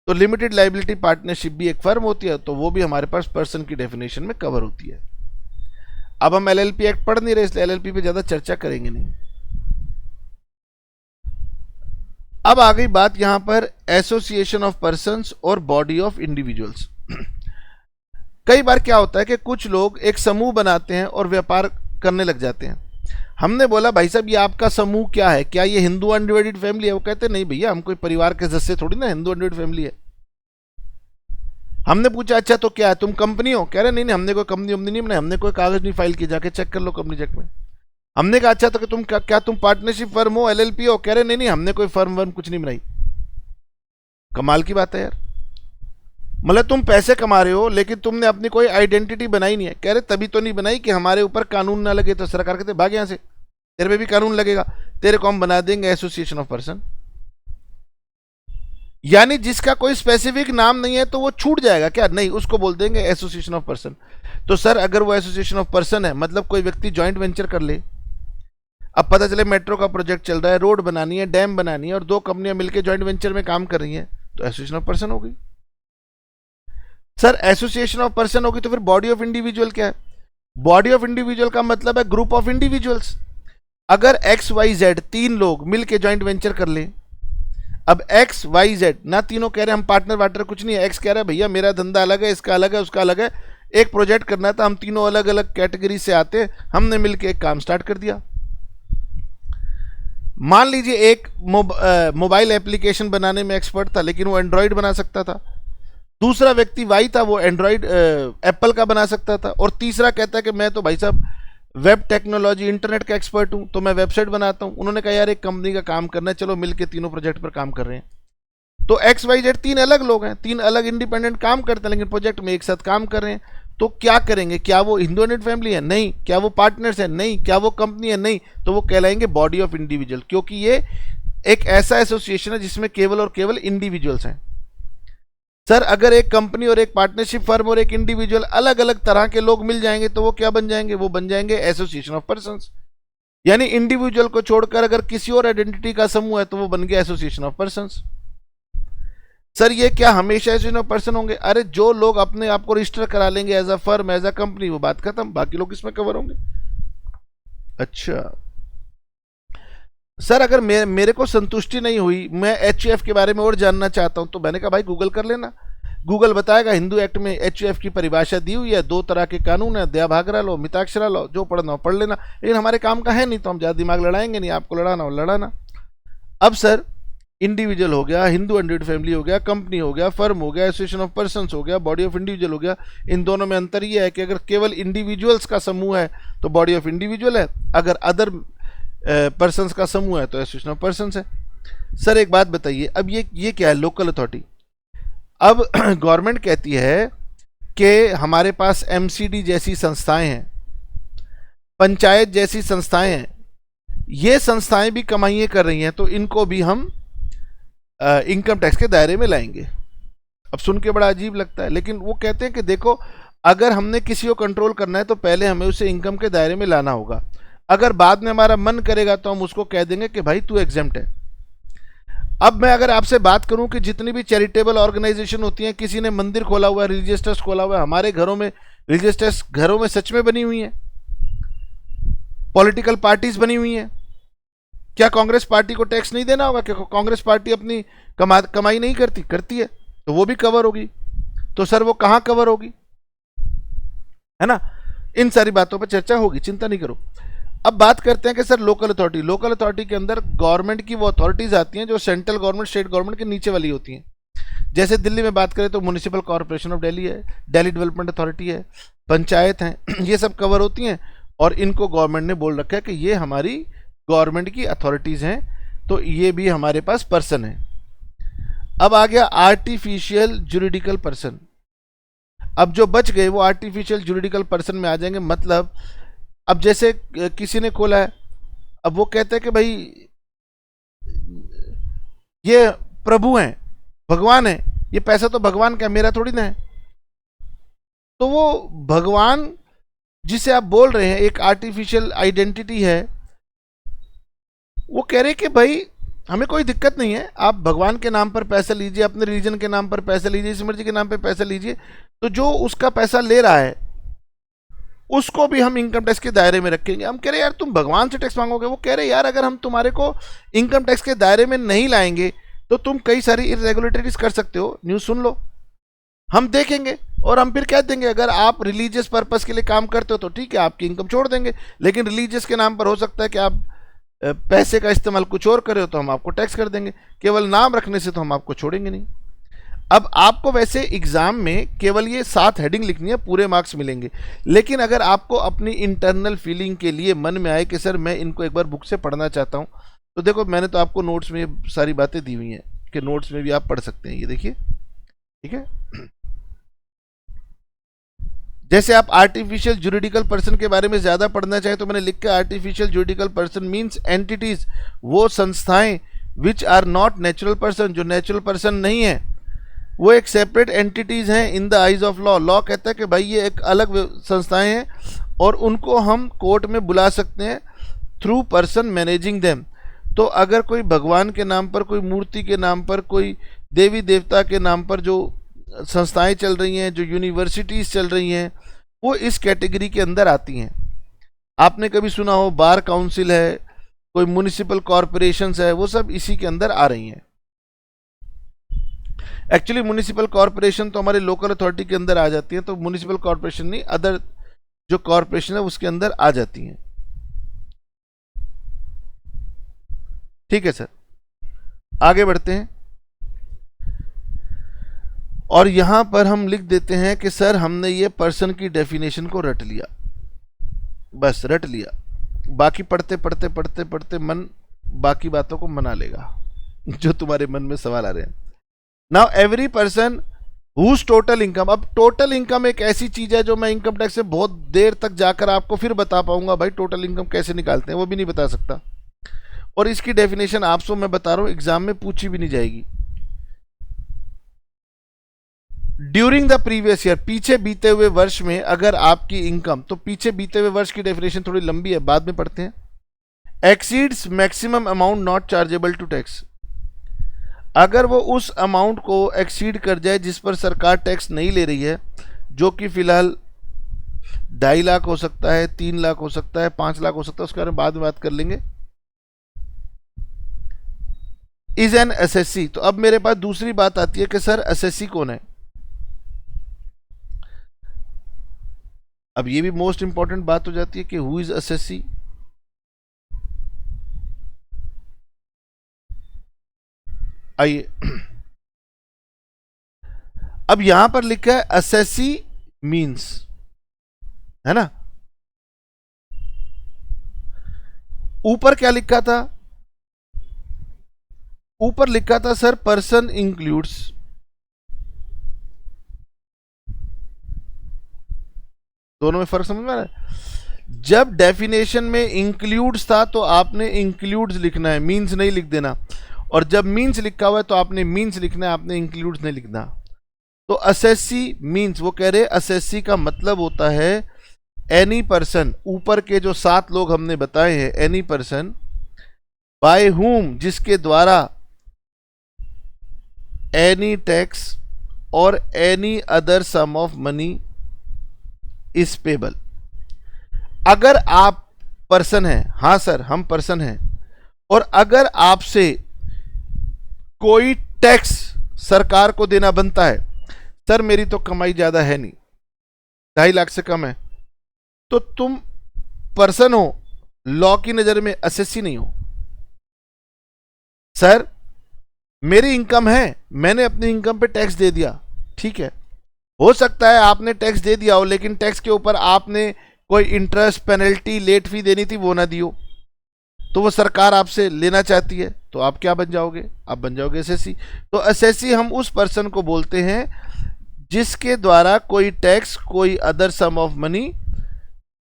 तो लिमिटेड लाइबिलिटी पार्टनरशिप भी एक फर्म होती है, तो वो भी हमारे पास पर्सन की डेफिनेशन में कवर होती है। अब हम एलएलपी एक्ट पढ़ नहीं रहे, इसलिए एलएलपी पे ज्यादा चर्चा करेंगे नहीं। अब आ गई बात यहां पर एसोसिएशन ऑफ पर्संस और बॉडी ऑफ इंडिविजुअल्स। कई बार क्या होता है कि कुछ लोग एक समूह बनाते हैं और व्यापार करने लग जाते हैं। हमने बोला भाई साहब ये आपका समूह क्या है, क्या ये हिंदू अनडिवाइडेड फैमिली है? वो कहते नहीं भैया हम कोई परिवार के सदस्य थोड़ी ना, हिंदू अनडिवाइडेड फैमिली है। हमने पूछा अच्छा तो क्या है, तुम कंपनी हो? कह रहे नहीं नहीं हमने कोई कंपनी नहीं बनाई, हमने कोई कागज नहीं फाइल किया, जाके चेक कर लो कंपनी चेक में। हमने कहा अच्छा तो कि तुम क्या तुम पार्टनरशिप फर्म हो, एलएलपी हो? कह रहे नहीं नहीं हमने कोई फर्म वर्म कुछ नहीं बनाई। कमाल की बात है यार, मतलब तुम पैसे कमा रहे हो लेकिन तुमने अपनी कोई आइडेंटिटी बनाई नहीं है। कह रहे तभी तो नहीं बनाई कि हमारे ऊपर कानून ना लगे। तो सरकार कहते भाग यहां से, तेरे पे भी कानून लगेगा, तेरे को हम बना देंगे एसोसिएशन ऑफ पर्सन। यानी जिसका कोई स्पेसिफिक नाम नहीं है तो वो छूट जाएगा क्या? नहीं, उसको बोल देंगे एसोसिएशन ऑफ पर्सन। तो सर अगर वो एसोसिएशन ऑफ पर्सन है, मतलब कोई व्यक्ति ज्वाइंट वेंचर कर ले, अब पता चले मेट्रो का प्रोजेक्ट चल रहा है, रोड बनानी है, डैम बनानी है, और दो कंपनियां मिलकर ज्वाइंट वेंचर में काम कर रही हैं, तो एसोसिएशन ऑफ पर्सन होगी। सर एसोसिएशन ऑफ पर्सन होगी तो फिर बॉडी ऑफ इंडिविजुअल क्या है? बॉडी ऑफ इंडिविजुअल का मतलब है ग्रुप ऑफ इंडिविजुअल्स। अगर एक्स वाई जेड तीन लोग मिलके ज्वाइंट वेंचर कर ले, अब एक्स वाई जेड ना तीनों कह रहे हम पार्टनर वार्टनर कुछ नहीं है। एक्स कह रहा है भैया मेरा धंधा अलग है, इसका अलग है, उसका अलग है, एक प्रोजेक्ट करना था, हम तीनों अलग अलग कैटेगरी से आते हैं, हमने मिलके एक काम स्टार्ट कर दिया। मान लीजिए एक मोबाइल एप्लीकेशन बनाने में एक्सपर्ट था लेकिन वो एंड्रॉयड बना सकता था, दूसरा व्यक्ति वाई था वो एंड्रॉयड एप्पल का बना सकता था, और तीसरा कहता है कि मैं तो भाई साहब वेब टेक्नोलॉजी इंटरनेट का एक्सपर्ट हूं, तो मैं वेबसाइट बनाता हूं। उन्होंने कहा यार एक कंपनी का काम करना है, चलो मिलके तीनों प्रोजेक्ट पर काम कर रहे हैं। तो एक्स वाई जेड तीन अलग लोग हैं, तीन अलग इंडिपेंडेंट काम करते हैं, लेकिन प्रोजेक्ट में एक साथ काम कर रहे हैं। तो क्या करेंगे? क्या वो हिंदू फैमिली है? नहीं। क्या वो पार्टनर्स है? नहीं। क्या वो कंपनी है? नहीं। तो वो कहलाएंगे बॉडी ऑफ इंडिविजुअल, क्योंकि ये एक ऐसा एसोसिएशन है जिसमें केवल और केवल इंडिविजुअल्स हैं। सर अगर एक कंपनी और एक पार्टनरशिप फर्म और एक इंडिविजुअल अलग अलग तरह के लोग मिल जाएंगे तो वो क्या बन जाएंगे? वो बन जाएंगे एसोसिएशन ऑफ पर्संस। यानी इंडिविजुअल को छोड़कर अगर किसी और आइडेंटिटी का समूह है तो वो बन गया एसोसिएशन ऑफ पर्संस। सर ये क्या हमेशा एसोसिएशन ऑफ पर्सन होंगे? अरे जो लोग अपने आप को रजिस्टर करा लेंगे as a firm, as a company, वो बात खत्म, बाकी लोग इसमें कवर होंगे। अच्छा सर अगर मेरे को संतुष्टि नहीं हुई, मैं एचयूएफ के बारे में और जानना चाहता हूं, तो मैंने कहा भाई गूगल कर लेना, गूगल बताएगा। हिंदू एक्ट में एचयूएफ की परिभाषा दी हुई है, दो तरह के कानून है, दया भागरा लो, मिताक्षरा लो, जो पढ़ना हो पढ़ लेना। लेकिन हमारे काम का है नहीं तो हम ज्यादा दिमाग लड़ाएंगे नहीं, आपको लड़ाना हो लड़ाना। अब सर इंडिविजुअल हो गया, हिंदू अनडिवाइडेड फैमिली हो गया, कंपनी हो गया, फर्म हो गया, एसोसिएशन ऑफ पर्संस हो गया, बॉडी ऑफ इंडिविजुअल हो गया। इन दोनों में अंतर यह है कि अगर केवल इंडिविजुअल्स का समूह है तो बॉडी ऑफ इंडिविजुअल है, अगर अदर पर्संस का समूह है तो एसोसिएशन ऑफ पर्संस है। सर एक बात बताइए, अब ये क्या है? Local authority. अब गवर्नमेंट कहती है कि हमारे पास एमसीडी जैसी संस्थाएं हैं, पंचायत जैसी संस्थाएं हैं, ये संस्थाएं भी कमाइयां कर रही हैं, तो इनको भी हम इनकम टैक्स के दायरे में लाएंगे। अब सुन के बड़ा अजीब लगता है, लेकिन वो कहते हैं कि देखो अगर हमने किसी को कंट्रोल करना है तो पहले हमें उसे इनकम के दायरे में लाना होगा, अगर बाद में हमारा मन करेगा तो हम उसको कह देंगे कि भाई तू एग्जेम्प्ट है। अब मैं अगर आपसे बात करूं कि जितनी भी चैरिटेबल ऑर्गेनाइजेशन होती हैं, किसी ने मंदिर खोला हुआ है, रिलीजियस ट्रस्ट खोला हुआ है, हमारे घरों में रिलीजियस ट्रस्ट घरों में सच में बनी हुई है, पॉलिटिकल पार्टीज बनी हुई हैं, क्या कांग्रेस पार्टी को टैक्स नहीं देना होगा? क्या कांग्रेस पार्टी अपनी कमाई नहीं करती है, तो वो भी कवर होगी। तो सर वो कहां कवर होगी, है ना? इन सारी बातों पर चर्चा होगी, चिंता नहीं करो। अब बात करते हैं कि sir local authority, local authority के अंदर गवर्नमेंट की वो अथॉरिटीज आती हैं जो सेंट्रल गवर्नमेंट स्टेट गवर्नमेंट के नीचे वाली होती हैं। जैसे दिल्ली में बात करें तो म्युनिसिपल कॉर्पोरेशन ऑफ दिल्ली है, दिल्ली डेवलपमेंट अथॉरिटी है, पंचायत हैं, ये सब कवर होती हैं, और इनको गवर्नमेंट ने बोल रखा है कि ये हमारी गवर्नमेंट की अथॉरिटीज हैं, तो ये भी हमारे पास पर्सन है। अब आ गया आर्टिफिशियल जुरिडिकल पर्सन। अब जो बच गए वो आर्टिफिशियल जुरिडिकल पर्सन में आ जाएंगे। मतलब अब जैसे किसी ने खोला है, अब वो कहते हैं कि भाई ये प्रभु हैं, भगवान है, ये पैसा तो भगवान का, मेरा थोड़ी ना है। तो वो भगवान जिसे आप बोल रहे हैं एक आर्टिफिशियल आइडेंटिटी है, वो कह रहे कि भाई हमें कोई दिक्कत नहीं है, आप भगवान के नाम पर पैसा लीजिए, अपने रिलीजन के नाम पर पैसा लीजिए, इस मर्जी के नाम पर पैसा लीजिए, तो जो उसका पैसा ले रहा है उसको भी हम इनकम टैक्स के दायरे में रखेंगे। हम कह रहे यार तुम भगवान से टैक्स मांगोगे? वो कह रहे यार अगर हम तुम्हारे को इनकम टैक्स के दायरे में नहीं लाएंगे तो तुम कई सारी इरेगुलरिटीज कर सकते हो, न्यूज़ सुन लो, हम देखेंगे और हम फिर कह देंगे अगर आप रिलीजियस पर्पस के लिए काम करते हो तो ठीक है, आपकी इनकम छोड़ देंगे, लेकिन रिलीजियस के नाम पर हो सकता है कि आप पैसे का इस्तेमाल कुछ और करे हो तो हम आपको टैक्स कर देंगे, केवल नाम रखने से तो हम आपको छोड़ेंगे नहीं। अब आपको वैसे एग्जाम में केवल ये 7 हेडिंग लिखनी है, पूरे मार्क्स मिलेंगे, लेकिन अगर आपको अपनी इंटरनल फीलिंग के लिए मन में आए कि सर मैं इनको एक बार बुक से पढ़ना चाहता हूं, तो देखो मैंने तो आपको नोट्स में ये सारी बातें दी हुई हैं कि नोट्स में भी आप पढ़ सकते हैं, ये देखिए, ठीक है। जैसे आप आर्टिफिशियल जुरिडिकल पर्सन के बारे में ज्यादा पढ़ना चाहें तो मैंने लिख के artificial juridical person means entities, वो संस्थाएं which are not natural person, जो नेचुरल पर्सन नहीं है, वो एक सेपरेट एंटिटीज हैं in the eyes of law. Law कहता है कि भाई ये एक अलग संस्थाएं हैं और उनको हम कोर्ट में बुला सकते हैं थ्रू पर्सन मैनेजिंग देम। तो अगर कोई भगवान के नाम पर, कोई मूर्ति के नाम पर, कोई देवी देवता के नाम पर जो संस्थाएं चल रही हैं, जो यूनिवर्सिटीज चल रही हैं, वो इस कैटेगरी के अंदर आती हैं। आपने कभी सुना हो बार काउंसिल है, कोई म्युनिसिपल कॉरपोरेशंस है, वो सब इसी के अंदर आ रही हैं। एक्चुअली म्युनिसिपल कॉरपोरेशन तो हमारे लोकल अथॉरिटी के अंदर आ जाती है, तो म्युनिसिपल कॉरपोरेशन नहीं, अदर जो कॉरपोरेशन है उसके अंदर आ जाती हैं। ठीक है सर, आगे बढ़ते हैं और यहां पर हम लिख देते हैं कि सर हमने ये पर्सन की डेफिनेशन को रट लिया, बस रट लिया, बाकी पढ़ते पढ़ते पढ़ते पढ़ते मन बाकी बातों को मना लेगा जो तुम्हारे मन में सवाल आ रहे हैं। Now every person whose total income, अब टोटल इनकम एक ऐसी चीज है जो मैं इनकम टैक्स से बहुत देर तक जाकर आपको फिर बता पाऊंगा भाई टोटल इनकम कैसे निकालते हैं, वो भी नहीं बता सकता, और इसकी डेफिनेशन आपसे मैं बता रहा हूं एग्जाम में पूछी भी नहीं जाएगी। ड्यूरिंग द प्रीवियस ईयर, पीछे बीते हुए वर्ष में अगर आपकी इनकम, तो पीछे बीते हुए वर्ष की डेफिनेशन थोड़ी लंबी है, बाद में पढ़ते हैं। Exceeds maximum amount not chargeable to tax, अगर वो उस अमाउंट को एक्सीड कर जाए जिस पर सरकार टैक्स नहीं ले रही है, जो कि फिलहाल 2.5 लाख हो सकता है, 3 लाख हो सकता है, 5 लाख हो सकता है, उसके बारे में बाद में बात कर लेंगे, इज एन एसएससी। तो अब मेरे पास दूसरी बात आती है कि सर एसएससी कौन है। अब ये भी मोस्ट इंपॉर्टेंट बात हो जाती है कि हु इज एसएससी। आइए, अब यहां पर लिखा है एसएससी मींस, है ना, ऊपर क्या लिखा था, ऊपर लिखा था सर पर्सन इंक्लूड्स, दोनों में फर्क समझ में आ रहा है। जब डेफिनेशन में इंक्लूड्स था तो आपने इंक्लूड्स लिखना है, मींस नहीं लिख देना, और जब मींस लिखा हुआ है तो आपने मींस लिखना है, आपने इंक्लूड्स नहीं लिखना। तो एसएससी मींस, वो कह रहे एसएससी का मतलब होता है एनी पर्सन, ऊपर के जो 7 लोग हमने बताए हैं, एनी पर्सन बाय हुम, जिसके द्वारा एनी टैक्स और any other sum of money is payable. अगर आप पर्सन हैं, हाँ सर हम पर्सन हैं, और अगर आपसे कोई टैक्स सरकार को देना बनता है, सर मेरी तो कमाई ज्यादा है नहीं, 2.5 लाख से कम है, तो तुम पर्सन हो, लॉ की नजर में एसएससी नहीं हो। सर मेरी इनकम है, मैंने अपनी इनकम पे टैक्स दे दिया, ठीक है, हो सकता है आपने टैक्स दे दिया हो लेकिन टैक्स के ऊपर आपने कोई इंटरेस्ट, पेनल्टी, लेट फी देनी थी वो ना दी हो, तो वो सरकार आपसे लेना चाहती है, तो आप क्या बन जाओगे, आप बन जाओगे एसएससी। तो एसएससी हम उस पर्सन को बोलते हैं जिसके द्वारा कोई टैक्स, कोई other sum of money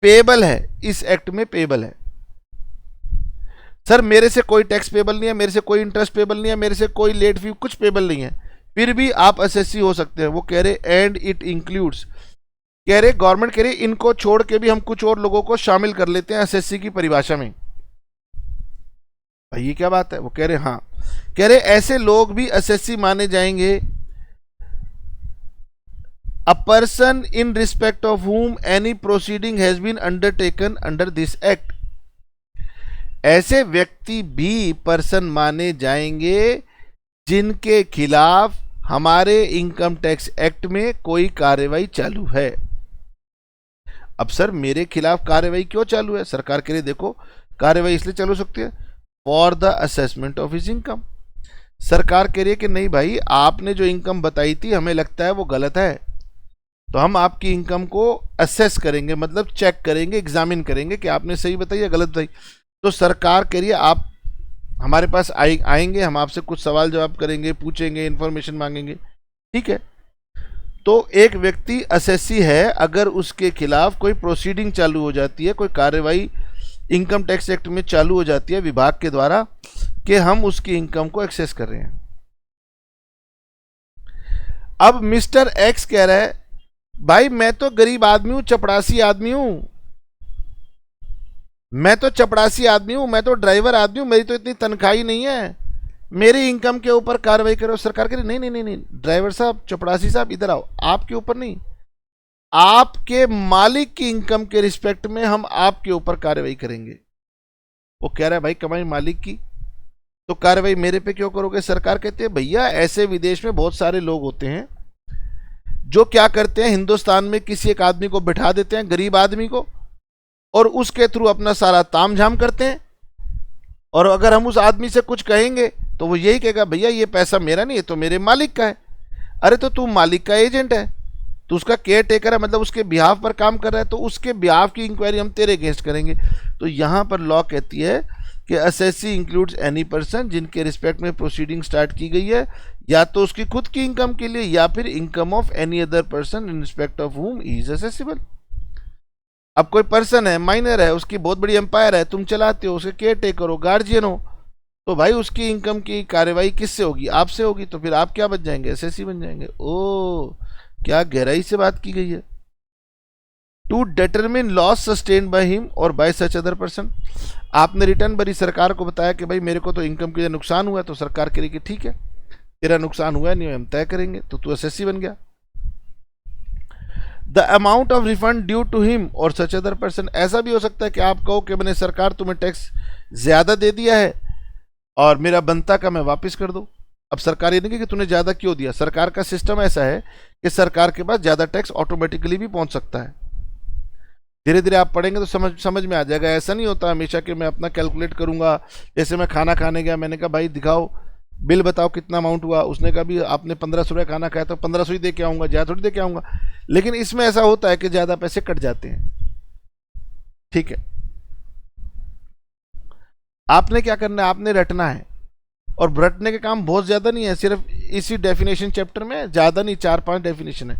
payable है, इस एक्ट में पेबल है। सर मेरे से कोई टैक्स पेबल नहीं है, मेरे से कोई इंटरेस्ट पेबल नहीं है, मेरे से कोई लेट फी कुछ पेबल नहीं है, फिर भी आप एसएससी हो सकते हैं। वो कह रहे एंड इट इंक्लूड्स, कह रहे गवर्नमेंट कह रही इनको छोड़ के भी हम कुछ और लोगों को शामिल कर लेते हैं एसएससी की परिभाषा में। भाई ये क्या बात है? वो कह रहे हाँ, कह रहे ऐसे लोग भी एसएससी माने जाएंगे, a person in respect of whom any proceeding has been undertaken under this act. ऐसे व्यक्ति भी पर्सन माने जाएंगे जिनके खिलाफ हमारे इनकम टैक्स एक्ट में कोई कार्रवाई चालू है। अब सर मेरे खिलाफ कार्रवाई क्यों चालू है? सरकार के लिए देखो कार्रवाई इसलिए चालू सकती है for the assessment of his income. सरकार कह रही है कि नहीं भाई, आपने जो इनकम बताई थी हमें लगता है वो गलत है, तो हम आपकी इनकम को असेस करेंगे, मतलब चेक करेंगे, एग्जामिन करेंगे कि आपने सही बताई या गलत बताई। तो सरकार कह रही है आप हमारे पास आएंगे, हम आपसे कुछ सवाल जवाब करेंगे, पूछेंगे, इंफॉर्मेशन मांगेंगे, ठीक है। तो एक व्यक्ति एसएससी है अगर उसके खिलाफ कोई प्रोसीडिंग चालू हो जाती है, कोई कार्रवाई इनकम टैक्स एक्ट में चालू हो जाती है विभाग के द्वारा कि हम उसकी इनकम को एक्सेस कर रहे हैं। अब मिस्टर एक्स कह रहा है भाई मैं तो गरीब आदमी हूं, चपड़ासी आदमी हूं, मैं तो चपड़ासी आदमी हूं, मैं तो ड्राइवर आदमी हूं, मेरी तो इतनी तनख्वाह ही नहीं है, मेरी इनकम के ऊपर कार्रवाई करो। सरकार कह रही नहीं नहीं नहीं नहीं, ड्राइवर साहब, चपड़ासी साहब इधर आओ, आपके ऊपर नहीं, आपके मालिक की इनकम के रिस्पेक्ट में हम आपके ऊपर कार्रवाई करेंगे। वो कह रहा है भाई कमाई मालिक की, तो कार्रवाई मेरे पे क्यों करोगे? सरकार कहती है भैया ऐसे विदेश में बहुत सारे लोग होते हैं जो क्या करते हैं, हिंदुस्तान में किसी एक आदमी को बिठा देते हैं, गरीब आदमी को, और उसके थ्रू अपना सारा तामझाम करते हैं। और अगर हम उस आदमी से कुछ कहेंगे तो वो यही कहेगा भैया ये पैसा मेरा नहीं है, तो मेरे मालिक का है। अरे तो तू मालिक का एजेंट है, तो उसका केयर टेकर है, मतलब उसके बिहाफ पर काम कर रहा है, तो उसके बिहाफ की इंक्वायरी हम तेरे अगेंस्ट करेंगे। तो यहां पर लॉ कहती है कि एसएससी इंक्लूड्स एनी पर्सन जिनके रिस्पेक्ट में प्रोसीडिंग स्टार्ट की गई है या तो उसकी खुद की इनकम के लिए या फिर income of any other person in respect of whom he is accessible। अब कोई पर्सन है, माइनर है, उसकी बहुत बड़ी एम्पायर है, तुम चलाते हो, उसके केयर टेकर हो, गार्जियन हो, तो भाई उसकी इनकम की कार्रवाई किससे होगी? आपसे होगी। तो फिर आप क्या बन जाएंगे? एसएससी बन जाएंगे। ओ क्या गहराई से बात की गई है। To determine loss sustain by him और बाय सच अदर पर्सन। आपने रिटर्न भरी, सरकार को बताया कि भाई मेरे को तो इनकम के लिए नुकसान हुआ, तो सरकार करेगी ठीक है तेरा नुकसान हुआ नहीं, हम तय करेंगे, तो तू एसएससी बन गया। The amount of refund due to him और सच अदर पर्सन। ऐसा भी हो सकता है कि आप कहो कि मैंने सरकार तुम्हें टैक्स ज्यादा दे दिया है और मेरा बनता का मैं वापस कर दो। अब सरकार ये नहीं कि तूने ज्यादा क्यों दिया, सरकार का सिस्टम ऐसा है कि सरकार के पास ज्यादा टैक्स ऑटोमेटिकली भी पहुंच सकता है। धीरे धीरे आप पढ़ेंगे तो समझ में आ जाएगा। ऐसा नहीं होता हमेशा कि मैं अपना कैलकुलेट करूंगा। जैसे मैं खाना खाने गया, मैंने कहा भाई दिखाओ बिल बताओ कितना अमाउंट हुआ, उसने कहा भी आपने 1500 रुपये खाना खाया तो 1500 ही दे के आऊंगा, ज्यादा थोड़ी दे के आऊंगा। लेकिन इसमें ऐसा होता है कि ज्यादा पैसे कट जाते हैं। ठीक है, आपने क्या करना है, आपने रटना है, और रटने के काम बहुत ज्यादा नहीं है, सिर्फ इसी डेफिनेशन चैप्टर में ज्यादा नहीं, 4-5 डेफिनेशन है।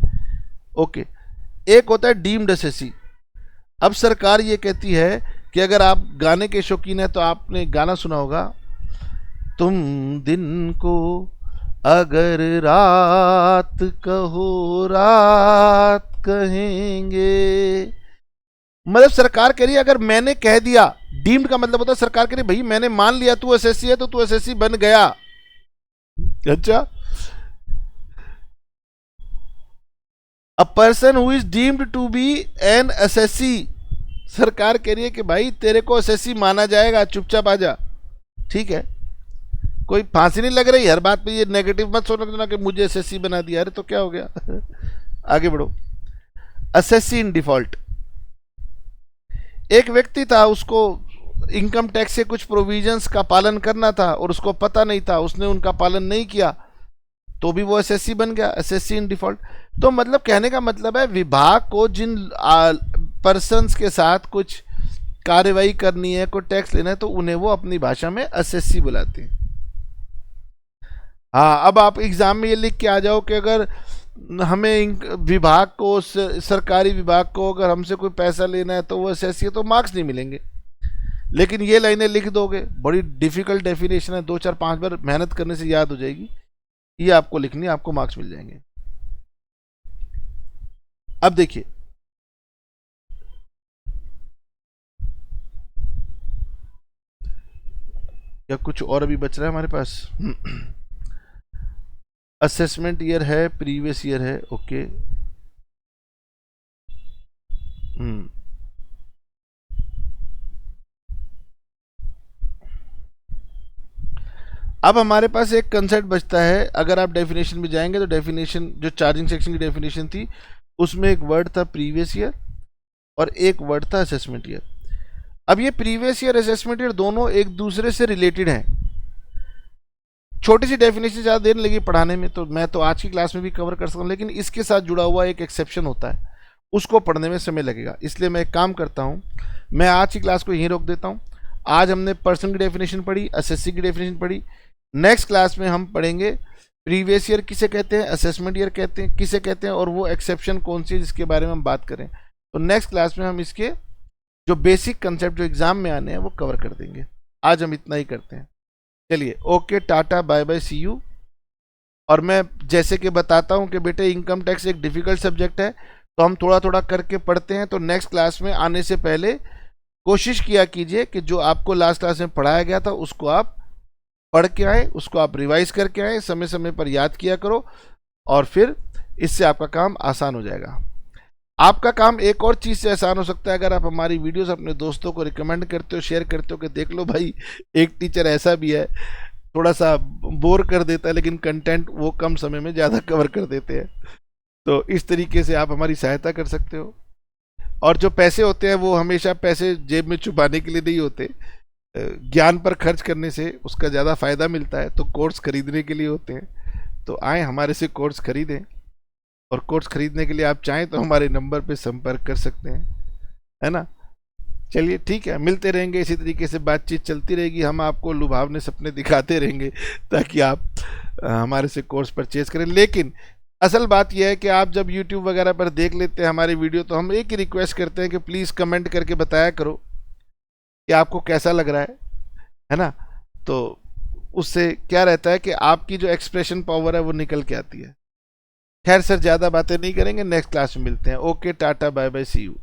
ओके, एक होता है डीम्ड एसएससी। अब सरकार ये कहती है कि अगर आप गाने के शौकीन है तो आपने गाना सुना होगा, तुम दिन को अगर रात कहो रात कहेंगे। मतलब सरकार कह रही है अगर मैंने कह दिया, डीम्ड का मतलब होता है सरकार कह रही भाई मैंने मान लिया तू एसएससी है तो तू एसएससी बन गया। अच्छा, a person who is deemed to be an assessee. सरकार कह रही है कि भाई तेरे को एसएससी माना जाएगा, चुपचाप आ जा। ठीक है, कोई फांसी नहीं लग रही हर बात पे, ये नेगेटिव मत सोचना कि मुझे एसएससी बना दिया, अरे तो क्या हो गया। आगे बढ़ो। एसएससी इन डिफॉल्ट, एक व्यक्ति था, उसको इनकम टैक्स से कुछ प्रोविजंस का पालन करना था और उसको पता नहीं था, उसने उनका पालन नहीं किया, तो भी वो एसएससी बन गया, एसएससी इन डिफॉल्ट। तो मतलब कहने का मतलब है विभाग को जिन पर्सन्स के साथ कुछ कार्रवाई करनी है, कोई टैक्स लेना है, तो उन्हें वो अपनी भाषा में एसएससी बुलाते हैं। हाँ, अब आप एग्जाम में ये लिख के आ जाओ कि अगर हमें विभाग को, सरकारी विभाग को अगर हमसे कोई पैसा लेना है तो वो एसएससी है, तो मार्क्स नहीं मिलेंगे। लेकिन ये लाइनें लिख दोगे, बड़ी डिफिकल्ट डेफिनेशन है, 2-4-5 बार मेहनत करने से याद हो जाएगी। ये आपको लिखनी है, आपको मार्क्स मिल जाएंगे। अब देखिए, क्या कुछ और अभी बच रहा है हमारे पास? असेसमेंट ईयर है, प्रीवियस ईयर है, ओके। अब हमारे पास एक कंसेप्ट बचता है। अगर आप डेफिनेशन में जाएंगे तो डेफिनेशन जो चार्जिंग सेक्शन की डेफिनेशन थी उसमें एक वर्ड था प्रीवियस ईयर और एक वर्ड था असेसमेंट ईयर। अब ये प्रीवियस ईयर असेसमेंट ईयर दोनों एक दूसरे से रिलेटेड हैं। छोटी सी डेफिनेशन ज़्यादा देर लगी पढ़ाने में, तो मैं तो आज की क्लास में भी कवर कर सकता हूँ, लेकिन इसके साथ जुड़ा हुआ एक एक्सेप्शन होता है, उसको पढ़ने में समय लगेगा। इसलिए मैं एक काम करता हूँ, मैं आज की क्लास को यहीं रोक देता हूँ। आज हमने पर्सन की डेफिनेशन पढ़ी, असेसी की डेफिनेशन पढ़ी। नेक्स्ट क्लास में हम पढ़ेंगे प्रीवियस ईयर किसे कहते हैं, असेसमेंट ईयर कहते हैं किसे कहते हैं, और वो एक्सेप्शन कौन सी है जिसके बारे में हम बात करें। तो नेक्स्ट क्लास में हम इसके जो बेसिक कंसेप्ट जो एग्जाम में आने हैं वो कवर कर देंगे। आज हम इतना ही करते हैं। चलिए, okay, tata, bye bye, see you. और मैं जैसे कि बताता हूं कि बेटे इनकम टैक्स एक डिफिकल्ट सब्जेक्ट है, तो हम थोड़ा थोड़ा करके पढ़ते हैं। तो नेक्स्ट क्लास में आने से पहले कोशिश किया कीजिए कि जो आपको लास्ट क्लास में पढ़ाया गया था उसको आप पढ़ के आए, उसको आप रिवाइज करके आए, समय समय पर याद किया करो, और फिर इससे आपका काम आसान हो जाएगा। आपका काम एक और चीज़ से आसान हो सकता है, अगर आप हमारी वीडियोस अपने दोस्तों को रिकमेंड करते हो, शेयर करते हो कि देख लो भाई एक टीचर ऐसा भी है, थोड़ा सा बोर कर देता है लेकिन कंटेंट वो कम समय में ज़्यादा कवर कर देते हैं। तो इस तरीके से आप हमारी सहायता कर सकते हो। और जो पैसे होते हैं वो हमेशा पैसे जेब में छुपाने के लिए नहीं होते, ज्ञान पर खर्च करने से उसका ज़्यादा फायदा मिलता है, तो कोर्स खरीदने के लिए होते हैं। तो आए हमारे से कोर्स खरीदें, और कोर्स खरीदने के लिए आप चाहें तो हमारे नंबर पे संपर्क कर सकते हैं, है ना। चलिए ठीक है, मिलते रहेंगे, इसी तरीके से बातचीत चलती रहेगी, हम आपको लुभावने सपने दिखाते रहेंगे ताकि आप हमारे से कोर्स परचेज करें। लेकिन असल बात यह है कि आप जब YouTube वगैरह पर देख लेते हैं हमारी वीडियो, तो हम एक ही रिक्वेस्ट करते हैं कि प्लीज़ कमेंट करके बताया करो कि आपको कैसा लग रहा है ना। तो उससे क्या रहता है कि आपकी जो एक्सप्रेशन पावर है वो निकल के आती है। खैर सर, ज़्यादा बातें नहीं करेंगे, नेक्स्ट क्लास में मिलते हैं। Okay, tata, bye bye, see you.